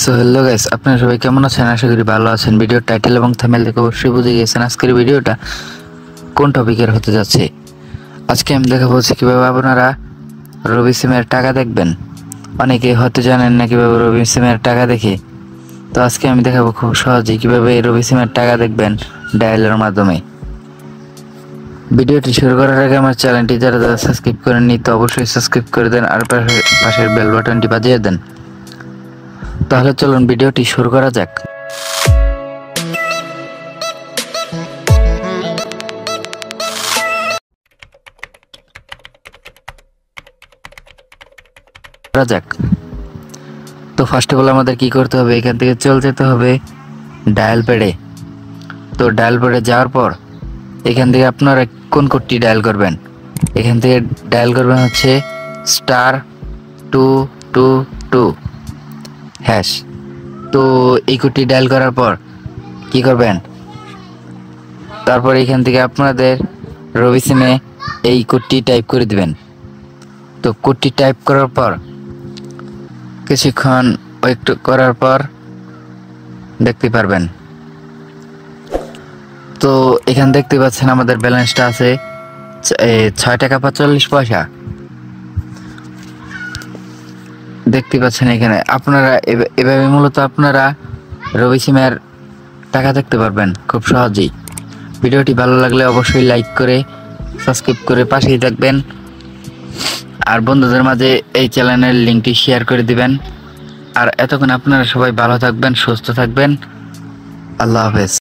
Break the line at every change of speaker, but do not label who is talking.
So hello guys, আপনারা সবাই কেমন আছেন? আশা করি ভালো আছেন। ভিডিও টাইটেল এবং থাম্বনেল দেখে অবশ্যই বুঝে গিয়েছেন আজকের ভিডিওটা কোন টপিকের হতে যাচ্ছে। আজকে আমি দেখাবো কিভাবে আপনারা রবি সিমের টাকা দেখবেন। অনেকে হয়তো জানেন না কিভাবে রবি সিমের টাকা দেখে, তো আজকে আমি দেখাবো খুব সহজেই কিভাবে রবি সিমের টাকা দেখবেন ডায়ালের মাধ্যমে। ভিডিওটি শুরু করার আগে আমার চ্যানেলটি যারা সাবস্ক্রাইব করেননি তো অবশ্যই সাবস্ক্রাইব করে দেন আর পাশের বেল বাটনটি বাজিয়ে দেন। তাহলে চলুন ভিডিওটি শুরু করা যাক। তো ফার্স্ট অফ অল আমাদের কি করতে হবে, এখান থেকে চলে যেতে হবে ডায়াল প্যাডে। তো ডায়াল প্যাডে যাওয়ার পর এখান থেকে আপনারা কোন কোডটি ডায়াল করবেন, এখান থেকে ডায়াল করবেন হচ্ছে *222#। তো এই কোডটি ডায়াল করার পর কি করবেন, তারপর এখান থেকে আপনাদের রবি সিমে এই কোডটি টাইপ করে দিবেন। তো কোডটি টাইপ করার পর কিছুক্ষণ ওয়েট করার পর দেখতে পারবেন। তো এখানে দেখতে পাচ্ছেন আমাদের ব্যালেন্সটা আছে 6 টাকা 45 পয়সা। দেখতে পাচ্ছেন এখানে আপনারা এভাবে মূলত আপনারা রবি সিমের টাকা দেখতে পারবেন খুব সহজেই। ভিডিওটি ভালো লাগলে অবশ্যই লাইক করে সাবস্ক্রাইব করে পাশেই থাকবেন আর বন্ধুদের মাঝে এই চ্যানেলের লিঙ্কটি শেয়ার করে দিবেন। আর এতক্ষণ আপনারা সবাই ভালো থাকবেন, সুস্থ থাকবেন। আল্লাহ হাফেজ।